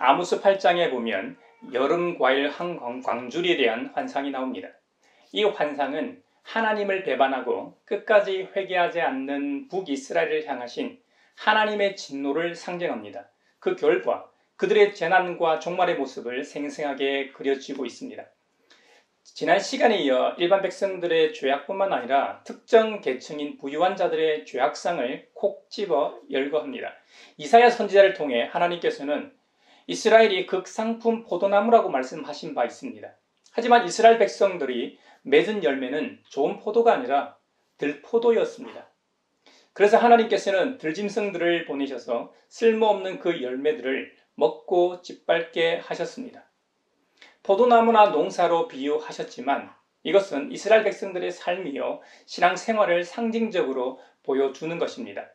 아모스 8장에 보면 여름 과일 한 광줄에 대한 환상이 나옵니다. 이 환상은 하나님을 배반하고 끝까지 회개하지 않는 북이스라엘을 향하신 하나님의 진노를 상징합니다. 그 결과 그들의 재난과 종말의 모습을 생생하게 그려지고 있습니다. 지난 시간에 이어 일반 백성들의 죄악뿐만 아니라 특정 계층인 부유한 자들의 죄악상을 콕 집어 열거합니다. 이사야 선지자를 통해 하나님께서는 이스라엘이 극상품 포도나무라고 말씀하신 바 있습니다. 하지만 이스라엘 백성들이 맺은 열매는 좋은 포도가 아니라 들포도였습니다. 그래서 하나님께서는 들짐승들을 보내셔서 쓸모없는 그 열매들을 먹고 짓밟게 하셨습니다. 포도나무나 농사로 비유하셨지만 이것은 이스라엘 백성들의 삶이요 신앙생활을 상징적으로 보여주는 것입니다.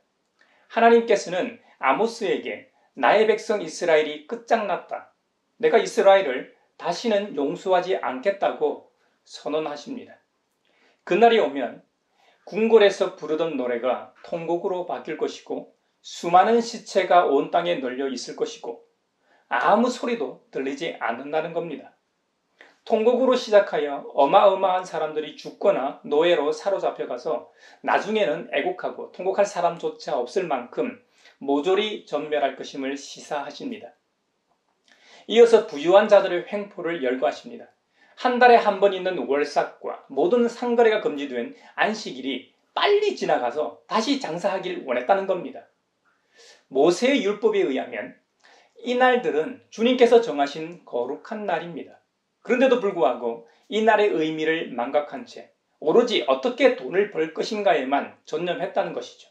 하나님께서는 아모스에게 나의 백성 이스라엘이 끝장났다. 내가 이스라엘을 다시는 용서하지 않겠다고 선언하십니다. 그날이 오면 궁궐에서 부르던 노래가 통곡으로 바뀔 것이고 수많은 시체가 온 땅에 널려 있을 것이고 아무 소리도 들리지 않는다는 겁니다. 통곡으로 시작하여 어마어마한 사람들이 죽거나 노예로 사로잡혀가서 나중에는 애곡하고 통곡할 사람조차 없을 만큼 모조리 전멸할 것임을 시사하십니다. 이어서 부유한 자들의 횡포를 열거하십니다. 한 달에 한 번 있는 월삭과 모든 상거래가 금지된 안식일이 빨리 지나가서 다시 장사하길 원했다는 겁니다. 모세의 율법에 의하면 이 날들은 주님께서 정하신 거룩한 날입니다. 그런데도 불구하고 이 날의 의미를 망각한 채 오로지 어떻게 돈을 벌 것인가에만 전념했다는 것이죠.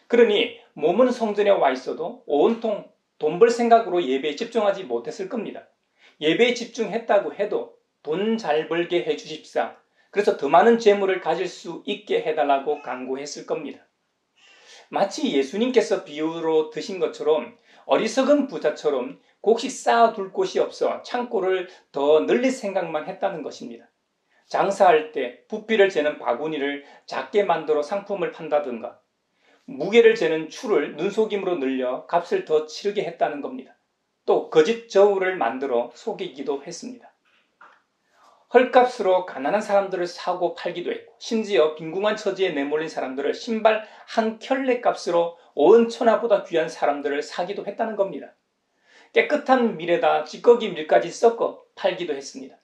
그러니 몸은 성전에 와 있어도 온통 돈 벌 생각으로 예배에 집중하지 못했을 겁니다. 예배에 집중했다고 해도 돈 잘 벌게 해주십사. 그래서 더 많은 재물을 가질 수 있게 해달라고 간구했을 겁니다. 마치 예수님께서 비유로 드신 것처럼 어리석은 부자처럼 곡식 쌓아둘 곳이 없어 창고를 더 늘릴 생각만 했다는 것입니다. 장사할 때 부피를 재는 바구니를 작게 만들어 상품을 판다든가 무게를 재는 추를 눈속임으로 늘려 값을 더 치르게 했다는 겁니다. 또 거짓 저울을 만들어 속이기도 했습니다. 헐값으로 가난한 사람들을 사고 팔기도 했고 심지어 빈궁한 처지에 내몰린 사람들을 신발 한 켤레 값으로 온 천하보다 귀한 사람들을 사기도 했다는 겁니다. 깨끗한 밀에다 찌꺼기 밀까지 섞어 팔기도 했습니다.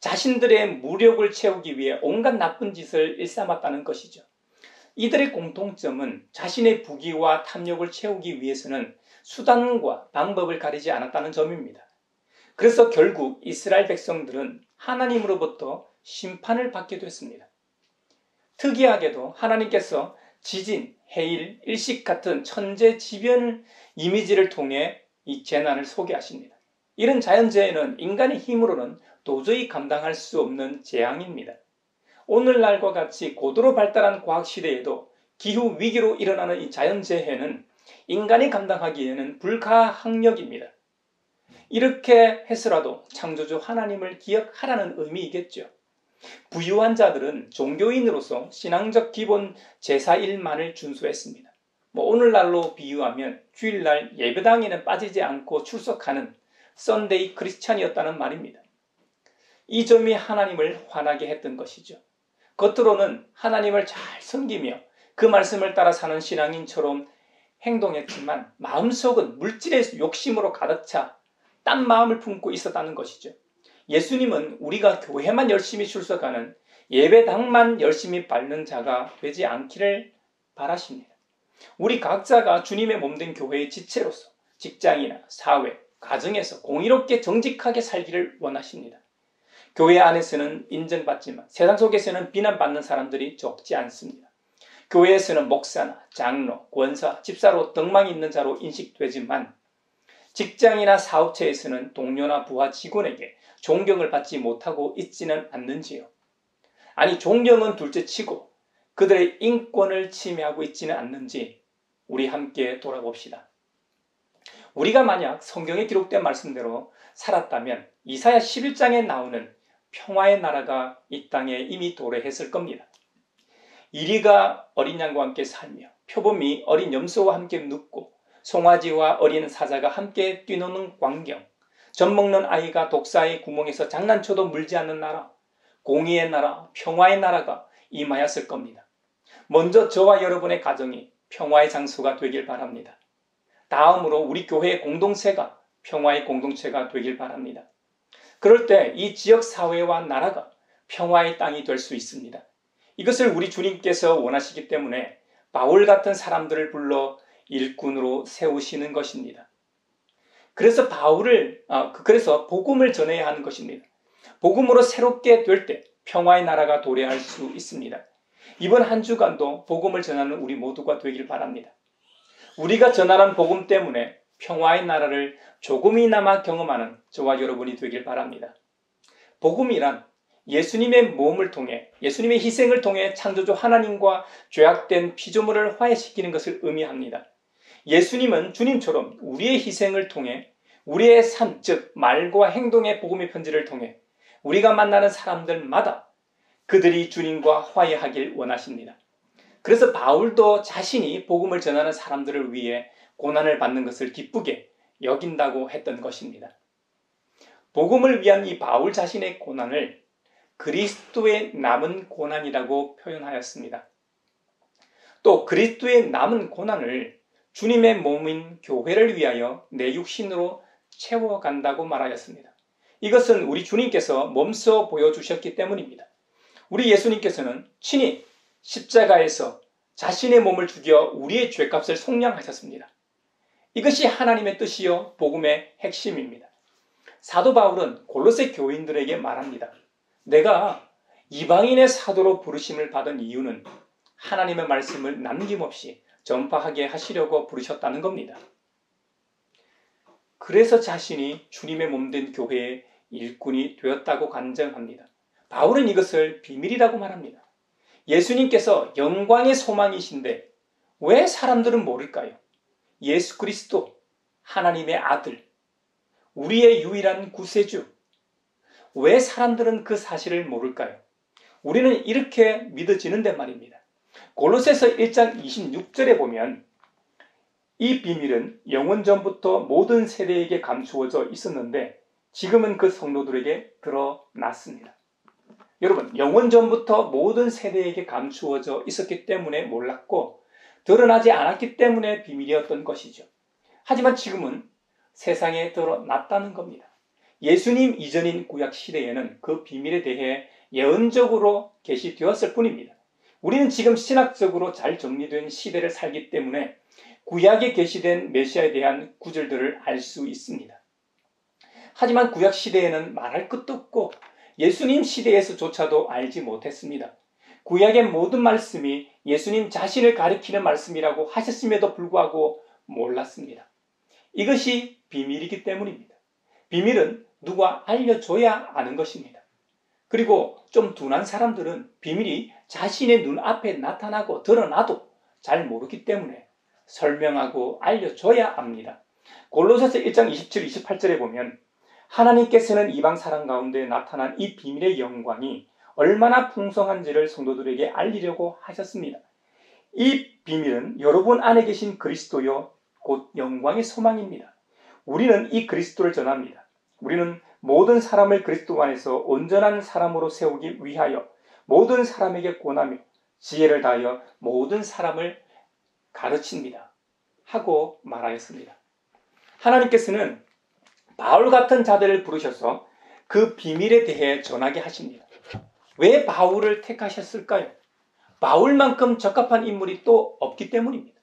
자신들의 무력을 채우기 위해 온갖 나쁜 짓을 일삼았다는 것이죠. 이들의 공통점은 자신의 부귀와 탐욕을 채우기 위해서는 수단과 방법을 가리지 않았다는 점입니다. 그래서 결국 이스라엘 백성들은 하나님으로부터 심판을 받게 됐습니다. 특이하게도 하나님께서 지진, 해일, 일식 같은 천재지변 이미지를 통해 이 재난을 소개하십니다. 이런 자연재해는 인간의 힘으로는 도저히 감당할 수 없는 재앙입니다. 오늘날과 같이 고도로 발달한 과학시대에도 기후위기로 일어나는 이 자연재해는 인간이 감당하기에는 불가항력입니다. 이렇게 해서라도 창조주 하나님을 기억하라는 의미이겠죠. 부유한 자들은 종교인으로서 신앙적 기본 제사일만을 준수했습니다. 오늘날로 비유하면 주일날 예배당에는 빠지지 않고 출석하는 썬데이 크리스찬이었다는 말입니다. 이 점이 하나님을 화나게 했던 것이죠. 겉으로는 하나님을 잘 섬기며 그 말씀을 따라 사는 신앙인처럼 행동했지만 마음속은 물질의 욕심으로 가득 차 딴 마음을 품고 있었다는 것이죠. 예수님은 우리가 교회만 열심히 출석하는 예배당만 열심히 밟는 자가 되지 않기를 바라십니다. 우리 각자가 주님의 몸된 교회의 지체로서 직장이나 사회, 가정에서 공의롭게 정직하게 살기를 원하십니다. 교회 안에서는 인정받지만 세상 속에서는 비난받는 사람들이 적지 않습니다. 교회에서는 목사나 장로, 권사, 집사로 덕망이 있는 자로 인식되지만 직장이나 사업체에서는 동료나 부하 직원에게 존경을 받지 못하고 있지는 않는지요. 아니 존경은 둘째치고 그들의 인권을 침해하고 있지는 않는지 우리 함께 돌아봅시다. 우리가 만약 성경에 기록된 말씀대로 살았다면 이사야 11장에 나오는 평화의 나라가 이 땅에 이미 도래했을 겁니다. 이리가 어린 양과 함께 살며 표범이 어린 염소와 함께 눕고 송아지와 어린 사자가 함께 뛰노는 광경, 젖 먹는 아이가 독사의 구멍에서 장난쳐도 물지 않는 나라, 공의의 나라, 평화의 나라가 임하였을 겁니다. 먼저 저와 여러분의 가정이 평화의 장소가 되길 바랍니다. 다음으로 우리 교회의 공동체가 평화의 공동체가 되길 바랍니다. 그럴 때 이 지역 사회와 나라가 평화의 땅이 될 수 있습니다. 이것을 우리 주님께서 원하시기 때문에 바울 같은 사람들을 불러 일꾼으로 세우시는 것입니다. 그래서 그래서 복음을 전해야 하는 것입니다. 복음으로 새롭게 될 때 평화의 나라가 도래할 수 있습니다. 이번 한 주간도 복음을 전하는 우리 모두가 되길 바랍니다. 우리가 전하는 복음 때문에 평화의 나라를 조금이나마 경험하는 저와 여러분이 되길 바랍니다. 복음이란 예수님의 몸을 통해, 예수님의 희생을 통해 창조주 하나님과 죄악된 피조물을 화해시키는 것을 의미합니다. 예수님은 주님처럼 우리의 희생을 통해 우리의 삶, 즉 말과 행동의 복음의 편지를 통해 우리가 만나는 사람들마다 그들이 주님과 화해하길 원하십니다. 그래서 바울도 자신이 복음을 전하는 사람들을 위해 고난을 받는 것을 기쁘게 여긴다고 했던 것입니다. 복음을 위한 이 바울 자신의 고난을 그리스도의 남은 고난이라고 표현하였습니다. 또 그리스도의 남은 고난을 주님의 몸인 교회를 위하여 내 육신으로 채워간다고 말하였습니다. 이것은 우리 주님께서 몸소 보여주셨기 때문입니다. 우리 예수님께서는 친히 십자가에서 자신의 몸을 죽여 우리의 죄값을 속량하셨습니다. 이것이 하나님의 뜻이요 복음의 핵심입니다. 사도 바울은 골로새 교인들에게 말합니다. 내가 이방인의 사도로 부르심을 받은 이유는 하나님의 말씀을 남김없이 전파하게 하시려고 부르셨다는 겁니다. 그래서 자신이 주님의 몸된 교회의 일꾼이 되었다고 간증합니다. 바울은 이것을 비밀이라고 말합니다. 예수님께서 영광의 소망이신데 왜 사람들은 모를까요? 예수 그리스도, 하나님의 아들, 우리의 유일한 구세주. 왜 사람들은 그 사실을 모를까요? 우리는 이렇게 믿어지는데 말입니다. 골로새서 1장 26절에 보면 이 비밀은 영원 전부터 모든 세대에게 감추어져 있었는데 지금은 그 성도들에게 드러났습니다. 여러분, 영원 전부터 모든 세대에게 감추어져 있었기 때문에 몰랐고 드러나지 않았기 때문에 비밀이었던 것이죠. 하지만 지금은 세상에 드러났다는 겁니다. 예수님 이전인 구약 시대에는 그 비밀에 대해 예언적으로 계시되었을 뿐입니다. 우리는 지금 신학적으로 잘 정리된 시대를 살기 때문에 구약에 계시된 메시아에 대한 구절들을 알 수 있습니다. 하지만 구약 시대에는 말할 것도 없고 예수님 시대에서조차도 알지 못했습니다. 구약의 모든 말씀이 예수님 자신을 가리키는 말씀이라고 하셨음에도 불구하고 몰랐습니다. 이것이 비밀이기 때문입니다. 비밀은 누가 알려줘야 아는 것입니다. 그리고 좀 둔한 사람들은 비밀이 자신의 눈앞에 나타나고 드러나도 잘 모르기 때문에 설명하고 알려줘야 합니다. 골로새서 1장 27, 28절에 보면 하나님께서는 이방 사람 가운데 나타난 이 비밀의 영광이 얼마나 풍성한지를 성도들에게 알리려고 하셨습니다. 이 비밀은 여러분 안에 계신 그리스도요 곧 영광의 소망입니다. 우리는 이 그리스도를 전합니다. 우리는 모든 사람을 그리스도 안에서 온전한 사람으로 세우기 위하여 모든 사람에게 권하며 지혜를 다하여 모든 사람을 가르칩니다. 하고 말하였습니다. 하나님께서는 바울 같은 자들을 부르셔서 그 비밀에 대해 전하게 하십니다. 왜 바울을 택하셨을까요? 바울만큼 적합한 인물이 또 없기 때문입니다.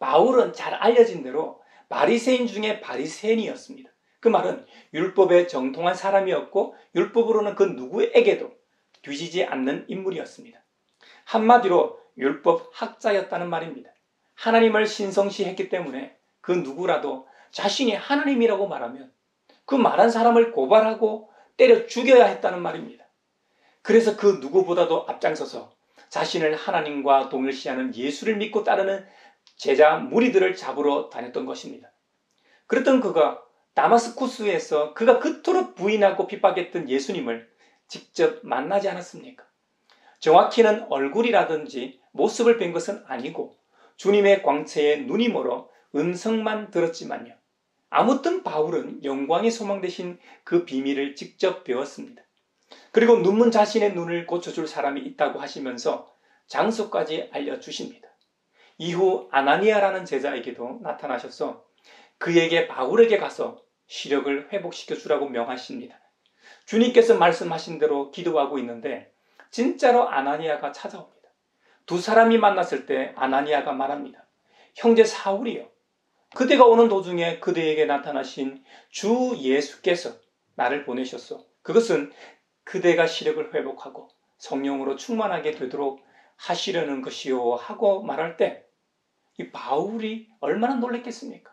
바울은 잘 알려진 대로 바리새인 중에 바리새인이었습니다. 그 말은 율법에 정통한 사람이었고 율법으로는 그 누구에게도 뒤지지 않는 인물이었습니다. 한마디로 율법 학자였다는 말입니다. 하나님을 신성시했기 때문에 그 누구라도 자신이 하나님이라고 말하면 그 말한 사람을 고발하고 때려 죽여야 했다는 말입니다. 그래서 그 누구보다도 앞장서서 자신을 하나님과 동일시하는 예수를 믿고 따르는 제자 무리들을 잡으러 다녔던 것입니다. 그랬던 그가 다마스쿠스에서 그가 그토록 부인하고 핍박했던 예수님을 직접 만나지 않았습니까? 정확히는 얼굴이라든지 모습을 뵌 것은 아니고 주님의 광채에 눈이 멀어 음성만 들었지만요. 아무튼 바울은 영광의 소망 되신 그 비밀을 직접 배웠습니다. 그리고 눈먼 자신의 눈을 고쳐줄 사람이 있다고 하시면서 장소까지 알려주십니다. 이후 아나니아라는 제자에게도 나타나셔서 그에게 바울에게 가서 시력을 회복시켜 주라고 명하십니다. 주님께서 말씀하신 대로 기도하고 있는데 진짜로 아나니아가 찾아옵니다. 두 사람이 만났을 때 아나니아가 말합니다. 형제 사울이요. 그대가 오는 도중에 그대에게 나타나신 주 예수께서 나를 보내셨소. 그것은 그대가 시력을 회복하고 성령으로 충만하게 되도록 하시려는 것이요 하고 말할 때 이 바울이 얼마나 놀랐겠습니까?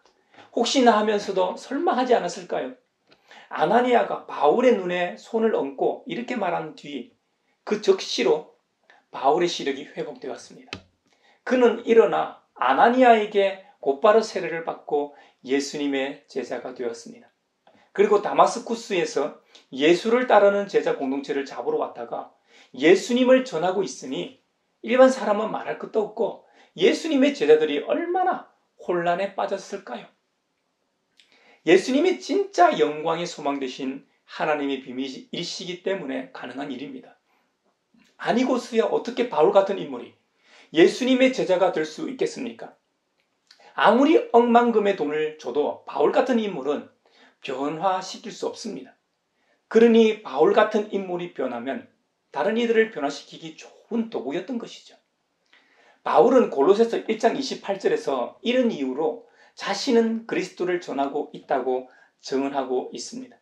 혹시나 하면서도 설마 하지 않았을까요? 아나니아가 바울의 눈에 손을 얹고 이렇게 말한 뒤 그 즉시로 바울의 시력이 회복되었습니다. 그는 일어나 아나니아에게 곧바로 세례를 받고 예수님의 제자가 되었습니다. 그리고 다마스쿠스에서 예수를 따르는 제자 공동체를 잡으러 왔다가 예수님을 전하고 있으니 일반 사람은 말할 것도 없고 예수님의 제자들이 얼마나 혼란에 빠졌을까요? 예수님이 진짜 영광의 소망 되신 하나님의 비밀이시기 때문에 가능한 일입니다. 아니고서야 어떻게 바울 같은 인물이 예수님의 제자가 될 수 있겠습니까? 아무리 억만금의 돈을 줘도 바울 같은 인물은 변화시킬 수 없습니다. 그러니 바울 같은 인물이 변하면 다른 이들을 변화시키기 좋은 도구였던 것이죠. 바울은 골로새서 1장 28절에서 이런 이유로 자신은 그리스도를 전하고 있다고 증언하고 있습니다.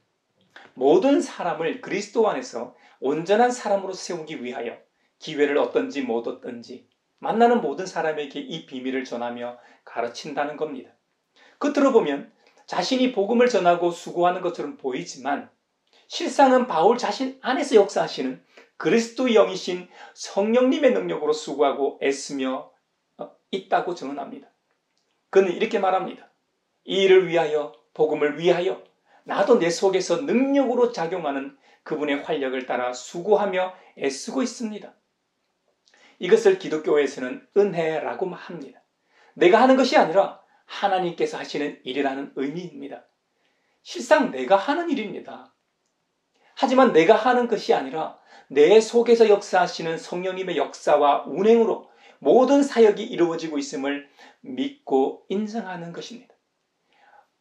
모든 사람을 그리스도 안에서 온전한 사람으로 세우기 위하여 기회를 얻든지 못 얻든지 만나는 모든 사람에게 이 비밀을 전하며 가르친다는 겁니다. 겉으로 보면 자신이 복음을 전하고 수고하는 것처럼 보이지만 실상은 바울 자신 안에서 역사하시는 그리스도 영이신 성령님의 능력으로 수고하고 애쓰며 있다고 증언합니다. 그는 이렇게 말합니다. 이 일을 위하여, 복음을 위하여 나도 내 속에서 능력으로 작용하는 그분의 활력을 따라 수고하며 애쓰고 있습니다. 이것을 기독교에서는 은혜라고 합니다. 내가 하는 것이 아니라 하나님께서 하시는 일이라는 의미입니다. 실상 내가 하는 일입니다. 하지만 내가 하는 것이 아니라 내 속에서 역사하시는 성령님의 역사와 운행으로 모든 사역이 이루어지고 있음을 믿고 인정하는 것입니다.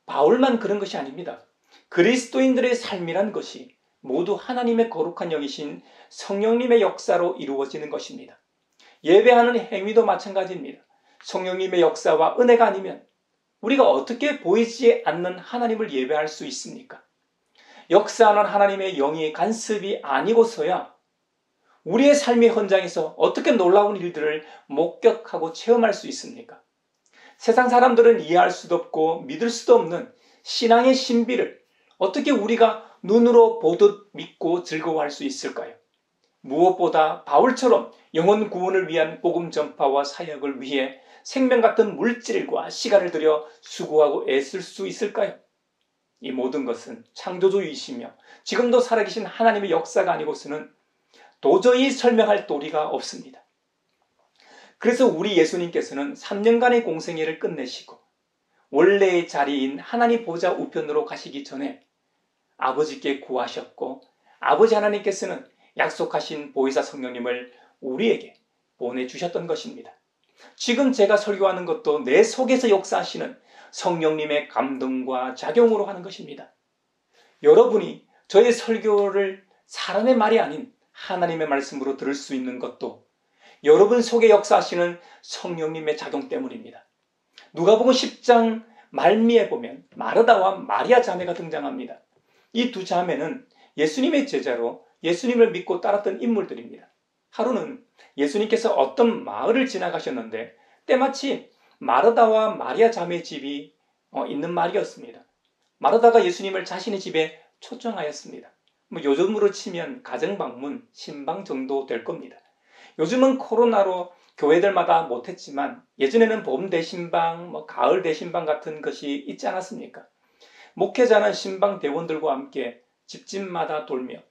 바울만 그런 것이 아닙니다. 그리스도인들의 삶이란 것이 모두 하나님의 거룩한 영이신 성령님의 역사로 이루어지는 것입니다. 예배하는 행위도 마찬가지입니다. 성령님의 역사와 은혜가 아니면 우리가 어떻게 보이지 않는 하나님을 예배할 수 있습니까? 역사하는 하나님의 영이 간섭이 아니고서야 우리의 삶의 현장에서 어떻게 놀라운 일들을 목격하고 체험할 수 있습니까? 세상 사람들은 이해할 수도 없고 믿을 수도 없는 신앙의 신비를 어떻게 우리가 눈으로 보듯 믿고 즐거워할 수 있을까요? 무엇보다 바울처럼 영혼 구원을 위한 복음 전파와 사역을 위해 생명 같은 물질과 시간을 들여 수고하고 애쓸 수 있을까요? 이 모든 것은 창조주이시며 지금도 살아계신 하나님의 역사가 아니고서는 도저히 설명할 도리가 없습니다. 그래서 우리 예수님께서는 3년간의 공생애를 끝내시고 원래의 자리인 하나님 보좌 우편으로 가시기 전에 아버지께 구하셨고 아버지 하나님께서는 약속하신 보혜사 성령님을 우리에게 보내주셨던 것입니다. 지금 제가 설교하는 것도 내 속에서 역사하시는 성령님의 감동과 작용으로 하는 것입니다. 여러분이 저의 설교를 사람의 말이 아닌 하나님의 말씀으로 들을 수 있는 것도 여러분 속에 역사하시는 성령님의 작용 때문입니다. 누가복음 10장 말미에 보면 마르다와 마리아 자매가 등장합니다. 이 두 자매는 예수님의 제자로 예수님을 믿고 따랐던 인물들입니다. 하루는 예수님께서 어떤 마을을 지나가셨는데 때마침 마르다와 마리아 자매의 집이 있는 마을이었습니다. 마르다가 예수님을 자신의 집에 초청하였습니다. 요즘으로 치면 가정방문, 신방 정도 될 겁니다. 요즘은 코로나로 교회들마다 못했지만 예전에는 봄 대신방, 가을 대신방 같은 것이 있지 않았습니까? 목회자는 신방 대원들과 함께 집집마다 돌며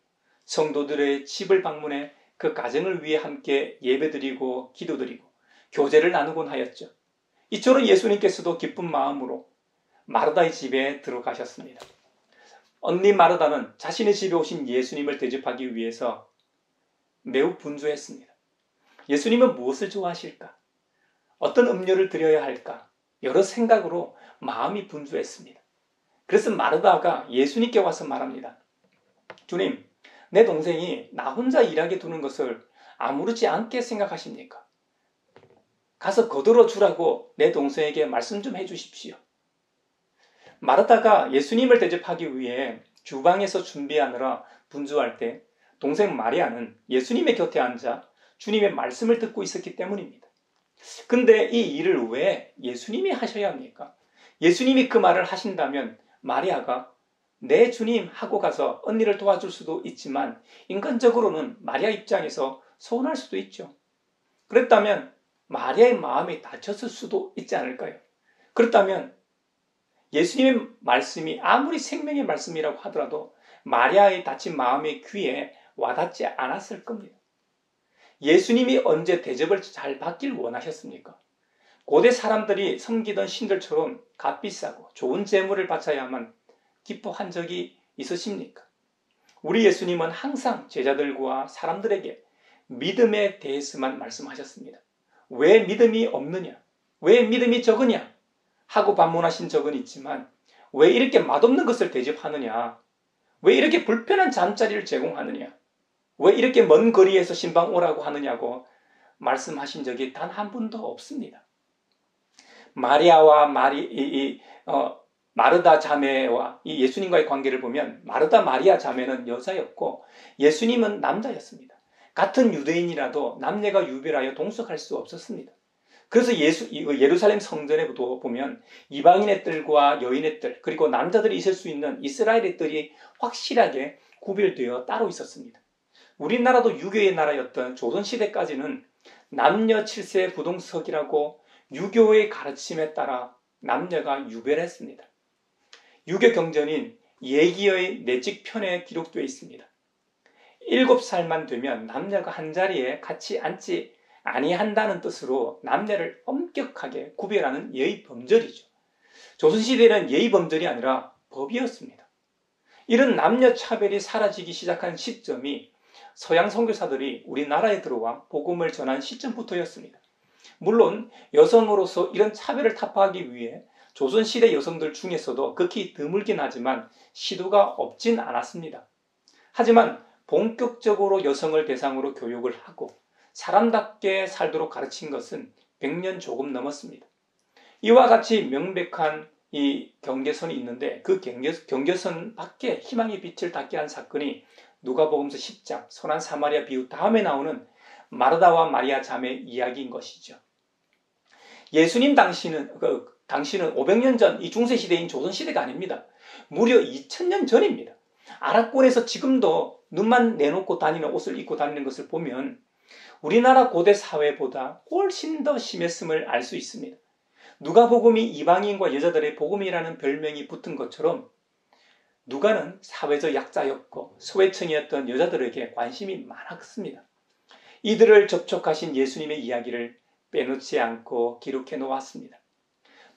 성도들의 집을 방문해 그 가정을 위해 함께 예배드리고 기도드리고 교제를 나누곤 하였죠. 이처럼 예수님께서도 기쁜 마음으로 마르다의 집에 들어가셨습니다. 언니 마르다는 자신의 집에 오신 예수님을 대접하기 위해서 매우 분주했습니다. 예수님은 무엇을 좋아하실까? 어떤 음료를 드려야 할까? 여러 생각으로 마음이 분주했습니다. 그래서 마르다가 예수님께 와서 말합니다. 주님, 내 동생이 나 혼자 일하게 두는 것을 아무렇지 않게 생각하십니까? 가서 거들어 주라고 내 동생에게 말씀 좀 해주십시오. 마르다가 예수님을 대접하기 위해 주방에서 준비하느라 분주할 때 동생 마리아는 예수님의 곁에 앉아 주님의 말씀을 듣고 있었기 때문입니다. 근데 이 일을 왜 예수님이 하셔야 합니까? 예수님이 그 말을 하신다면 마리아가 네 주님 하고 가서 언니를 도와줄 수도 있지만 인간적으로는 마리아 입장에서 서운할 수도 있죠. 그랬다면 마리아의 마음이 다쳤을 수도 있지 않을까요? 그렇다면 예수님의 말씀이 아무리 생명의 말씀이라고 하더라도 마리아의 다친 마음의 귀에 와닿지 않았을 겁니다. 예수님이 언제 대접을 잘 받길 원하셨습니까? 고대 사람들이 섬기던 신들처럼 값비싸고 좋은 재물을 바쳐야만 기뻐한 적이 있으십니까? 우리 예수님은 항상 제자들과 사람들에게 믿음에 대해서만 말씀하셨습니다. 왜 믿음이 없느냐? 왜 믿음이 적으냐? 하고 반문하신 적은 있지만 왜 이렇게 맛없는 것을 대접하느냐? 왜 이렇게 불편한 잠자리를 제공하느냐? 왜 이렇게 먼 거리에서 신방 오라고 하느냐고 말씀하신 적이 단 한 번도 없습니다. 마리아와 마르다 자매와 이 예수님과의 관계를 보면 마르다 마리아 자매는 여자였고 예수님은 남자였습니다. 같은 유대인이라도 남녀가 유별하여 동석할 수 없었습니다. 그래서 예루살렘 성전에도 보면 이방인의 뜰과 여인의 뜰 그리고 남자들이 있을 수 있는 이스라엘의 뜰이 확실하게 구별되어 따로 있었습니다. 우리나라도 유교의 나라였던 조선시대까지는 남녀 7세 부동석이라고 유교의 가르침에 따라 남녀가 유별했습니다. 유교 경전인 예기의 내직편에 기록되어 있습니다. 7살만 되면 남녀가 한자리에 같이 앉지 아니한다는 뜻으로 남녀를 엄격하게 구별하는 예의범절이죠. 조선시대는 예의범절이 아니라 법이었습니다. 이런 남녀 차별이 사라지기 시작한 시점이 서양 선교사들이 우리나라에 들어와 복음을 전한 시점부터였습니다. 물론 여성으로서 이런 차별을 타파하기 위해 조선시대 여성들 중에서도 극히 드물긴 하지만 시도가 없진 않았습니다. 하지만 본격적으로 여성을 대상으로 교육을 하고 사람답게 살도록 가르친 것은 100년 조금 넘었습니다. 이와 같이 명백한 이 경계선이 있는데 그 경계선 밖에 희망의 빛을 닿게 한 사건이 누가복음서 10장 선한 사마리아 비유 다음에 나오는 마르다와 마리아 자매 이야기인 것이죠. 예수님 당시는 500년 전 이 중세시대인 조선시대가 아닙니다. 무려 2000년 전입니다. 아랍권에서 지금도 눈만 내놓고 다니는 옷을 입고 다니는 것을 보면 우리나라 고대 사회보다 훨씬 더 심했음을 알 수 있습니다. 누가복음이 이방인과 여자들의 복음이라는 별명이 붙은 것처럼 누가는 사회적 약자였고 소외층이었던 여자들에게 관심이 많았습니다. 이들을 접촉하신 예수님의 이야기를 빼놓지 않고 기록해 놓았습니다.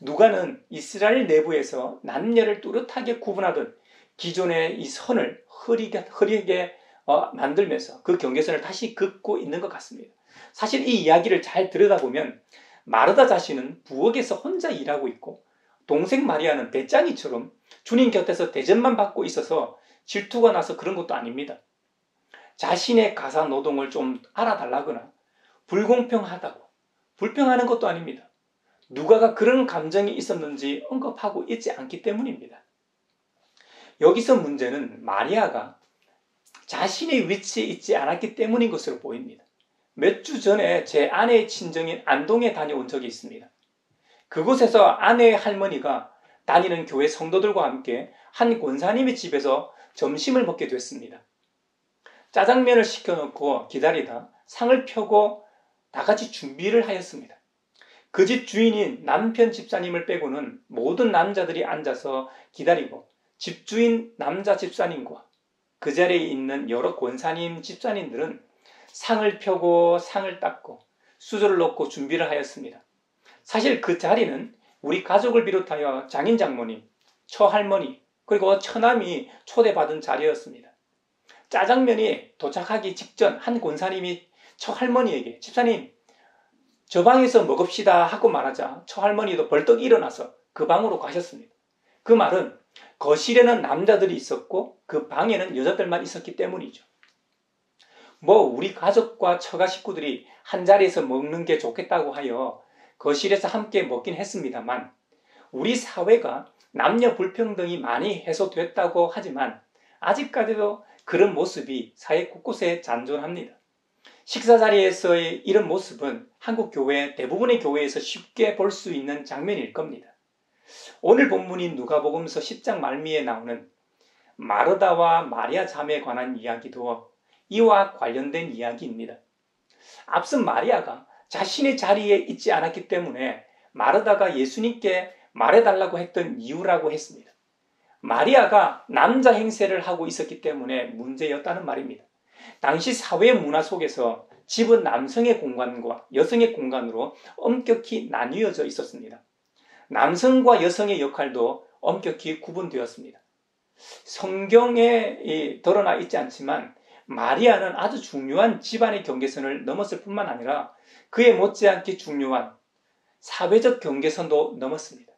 누가는 이스라엘 내부에서 남녀를 뚜렷하게 구분하던 기존의 이 선을 흐리게 만들면서 그 경계선을 다시 긋고 있는 것 같습니다. 사실 이 이야기를 잘 들여다보면 마르다 자신은 부엌에서 혼자 일하고 있고 동생 마리아는 배짱이처럼 주님 곁에서 대접만 받고 있어서 질투가 나서 그런 것도 아닙니다. 자신의 가사 노동을 좀 알아달라거나 불공평하다고 불평하는 것도 아닙니다. 누가가 그런 감정이 있었는지 언급하고 있지 않기 때문입니다. 여기서 문제는 마리아가 자신의 위치에 있지 않았기 때문인 것으로 보입니다. 몇 주 전에 제 아내의 친정인 안동에 다녀온 적이 있습니다. 그곳에서 아내의 할머니가 다니는 교회 성도들과 함께 한 권사님의 집에서 점심을 먹게 됐습니다. 짜장면을 시켜놓고 기다리다 상을 펴고 다 같이 준비를 하였습니다. 그 집 주인인 남편 집사님을 빼고는 모든 남자들이 앉아서 기다리고 집주인 남자 집사님과 그 자리에 있는 여러 권사님 집사님들은 상을 펴고 상을 닦고 수저를 넣고 준비를 하였습니다. 사실 그 자리는 우리 가족을 비롯하여 장인 장모님, 처할머니, 그리고 처남이 초대받은 자리였습니다. 짜장면이 도착하기 직전 한 권사님이 처할머니에게 집사님 저 방에서 먹읍시다 하고 말하자 처할머니도 벌떡 일어나서 그 방으로 가셨습니다. 그 말은 거실에는 남자들이 있었고 그 방에는 여자들만 있었기 때문이죠. 우리 가족과 처가 식구들이 한 자리에서 먹는 게 좋겠다고 하여 거실에서 함께 먹긴 했습니다만 우리 사회가 남녀 불평등이 많이 해소됐다고 하지만 아직까지도 그런 모습이 사회 곳곳에 잔존합니다. 식사 자리에서의 이런 모습은 한국 교회 대부분의 교회에서 쉽게 볼 수 있는 장면일 겁니다. 오늘 본문인 누가복음서 10장 말미에 나오는 마르다와 마리아 자매에 관한 이야기도 이와 관련된 이야기입니다. 앞선 마리아가 자신의 자리에 있지 않았기 때문에 마르다가 예수님께 말해달라고 했던 이유라고 했습니다. 마리아가 남자 행세를 하고 있었기 때문에 문제였다는 말입니다. 당시 사회 문화 속에서 집은 남성의 공간과 여성의 공간으로 엄격히 나뉘어져 있었습니다. 남성과 여성의 역할도 엄격히 구분되었습니다. 성경에 드러나 있지 않지만 마리아는 아주 중요한 집안의 경계선을 넘었을 뿐만 아니라 그에 못지않게 중요한 사회적 경계선도 넘었습니다.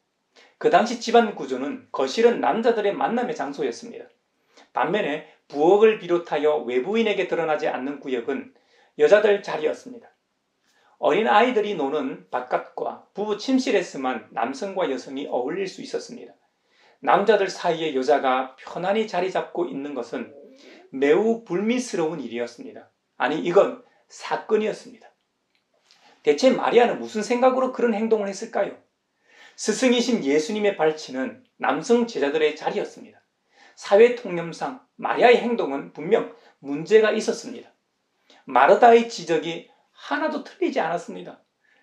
그 당시 집안 구조는 거실은 남자들의 만남의 장소였습니다. 반면에 부엌을 비롯하여 외부인에게 드러나지 않는 구역은 여자들 자리였습니다. 어린 아이들이 노는 바깥과 부부 침실에서만 남성과 여성이 어울릴 수 있었습니다. 남자들 사이에 여자가 편안히 자리 잡고 있는 것은 매우 불미스러운 일이었습니다. 아니, 이건 사건이었습니다. 대체 마리아는 무슨 생각으로 그런 행동을 했을까요? 스승이신 예수님의 발치는 남성 제자들의 자리였습니다. 사회 통념상 마리아의 행동은 분명 문제가 있었습니다. 마르다의 지적이 하나도 틀리지 않았습니다.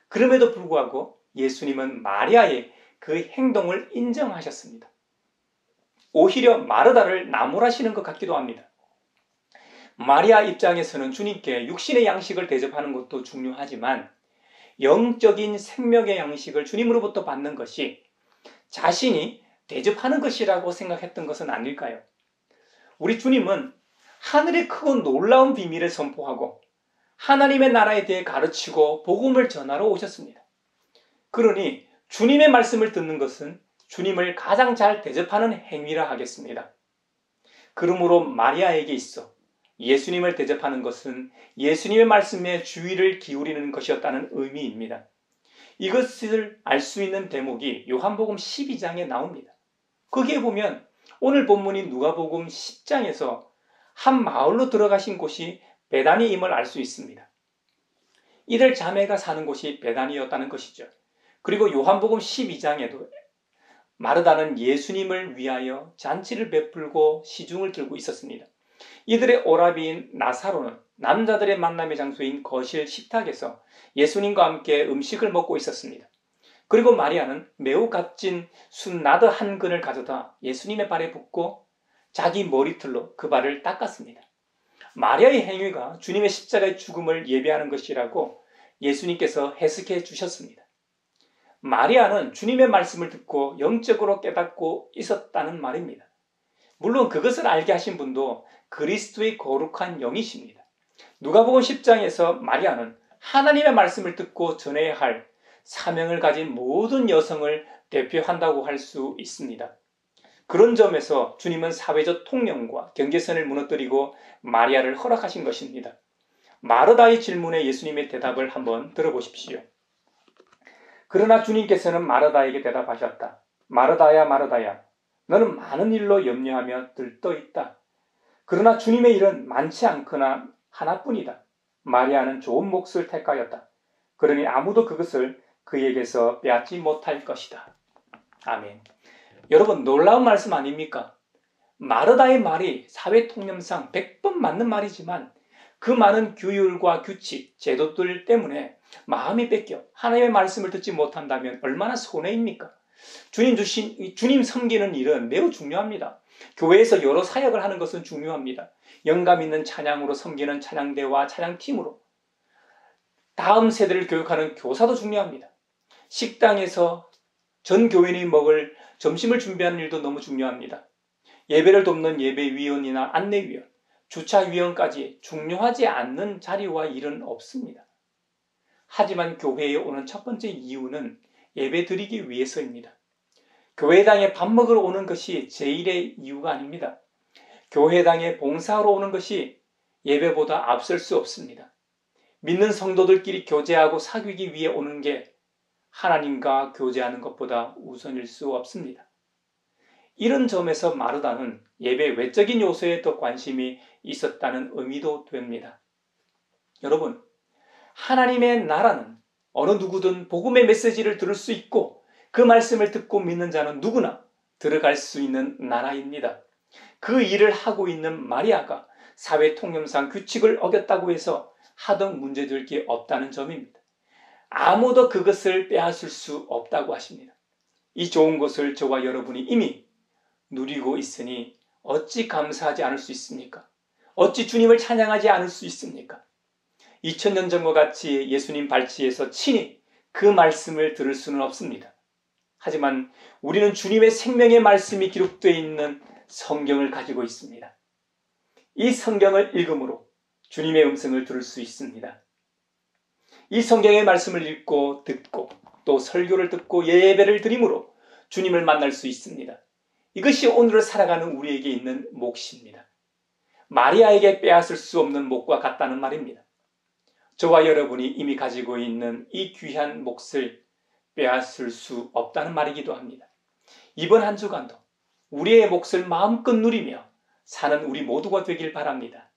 그럼에도 불구하고 예수님은 마리아의 그 행동을 인정하셨습니다. 오히려 마르다를 나무라시는 것 같기도 합니다. 마리아 입장에서는 주님께 육신의 양식을 대접하는 것도 중요하지만 영적인 생명의 양식을 주님으로부터 받는 것이 자신이 대접하는 것이라고 생각했던 것은 아닐까요? 우리 주님은 하늘의 크고 놀라운 비밀을 선포하고 하나님의 나라에 대해 가르치고 복음을 전하러 오셨습니다. 그러니 주님의 말씀을 듣는 것은 주님을 가장 잘 대접하는 행위라 하겠습니다. 그러므로 마리아에게 있어 예수님을 대접하는 것은 예수님의 말씀에 주의를 기울이는 것이었다는 의미입니다. 이것을 알 수 있는 대목이 요한복음 12장에 나옵니다. 거기에 보면 오늘 본문인 누가복음 10장에서 한 마을로 들어가신 곳이 베다니임을 알 수 있습니다. 이들 자매가 사는 곳이 베다니였다는 것이죠. 그리고 요한복음 12장에도 마르다는 예수님을 위하여 잔치를 베풀고 시중을 들고 있었습니다. 이들의 오라비인 나사로는 남자들의 만남의 장소인 거실 식탁에서 예수님과 함께 음식을 먹고 있었습니다. 그리고 마리아는 매우 값진 순나드 한 근을 가져다 예수님의 발에 붓고 자기 머리털로 그 발을 닦았습니다. 마리아의 행위가 주님의 십자가의 죽음을 예배하는 것이라고 예수님께서 해석해 주셨습니다. 마리아는 주님의 말씀을 듣고 영적으로 깨닫고 있었다는 말입니다. 물론 그것을 알게 하신 분도 그리스도의 거룩한 영이십니다. 누가복음 10장에서 마리아는 하나님의 말씀을 듣고 전해야 할 사명을 가진 모든 여성을 대표한다고 할 수 있습니다. 그런 점에서 주님은 사회적 통념과 경계선을 무너뜨리고 마리아를 허락하신 것입니다. 마르다의 질문에 예수님의 대답을 한번 들어보십시오. 그러나 주님께서는 마르다에게 대답하셨다. 마르다야, 마르다야, 너는 많은 일로 염려하며 들떠 있다. 그러나 주님의 일은 많지 않거나 하나뿐이다. 마리아는 좋은 몫을 택하였다. 그러니 아무도 그것을 그에게서 빼앗지 못할 것이다. 아멘. 여러분, 놀라운 말씀 아닙니까? 마르다의 말이 사회 통념상 100번 맞는 말이지만 그 많은 규율과 규칙, 제도들 때문에 마음이 뺏겨 하나님의 말씀을 듣지 못한다면 얼마나 손해입니까? 주님 섬기는 일은 매우 중요합니다. 교회에서 여러 사역을 하는 것은 중요합니다. 영감 있는 찬양으로 섬기는 찬양대와 찬양팀으로 다음 세대를 교육하는 교사도 중요합니다. 식당에서 전 교인이 먹을 점심을 준비하는 일도 너무 중요합니다. 예배를 돕는 예배위원이나 안내위원, 주차위원까지 중요하지 않는 자리와 일은 없습니다. 하지만 교회에 오는 첫 번째 이유는 예배 드리기 위해서입니다. 교회당에 밥 먹으러 오는 것이 제1의 이유가 아닙니다. 교회당에 봉사하러 오는 것이 예배보다 앞설 수 없습니다. 믿는 성도들끼리 교제하고 사귀기 위해 오는 게 하나님과 교제하는 것보다 우선일 수 없습니다. 이런 점에서 마르다는 예배 외적인 요소에 더 관심이 있었다는 의미도 됩니다. 여러분, 하나님의 나라는 어느 누구든 복음의 메시지를 들을 수 있고 그 말씀을 듣고 믿는 자는 누구나 들어갈 수 있는 나라입니다. 그 일을 하고 있는 마리아가 사회 통념상 규칙을 어겼다고 해서 하등 문제될 게 없다는 점입니다. 아무도 그것을 빼앗을 수 없다고 하십니다. 이 좋은 것을 저와 여러분이 이미 누리고 있으니 어찌 감사하지 않을 수 있습니까? 어찌 주님을 찬양하지 않을 수 있습니까? 2000년 전과 같이 예수님 발치에서 친히 그 말씀을 들을 수는 없습니다. 하지만 우리는 주님의 생명의 말씀이 기록되어 있는 성경을 가지고 있습니다. 이 성경을 읽음으로 주님의 음성을 들을 수 있습니다. 이 성경의 말씀을 읽고 듣고 또 설교를 듣고 예배를 드림으로 주님을 만날 수 있습니다. 이것이 오늘을 살아가는 우리에게 있는 몫입니다. 마리아에게 빼앗을 수 없는 몫과 같다는 말입니다. 저와 여러분이 이미 가지고 있는 이 귀한 몫을 빼앗을 수 없다는 말이기도 합니다. 이번 한 주간도 우리의 몫을 마음껏 누리며 사는 우리 모두가 되길 바랍니다.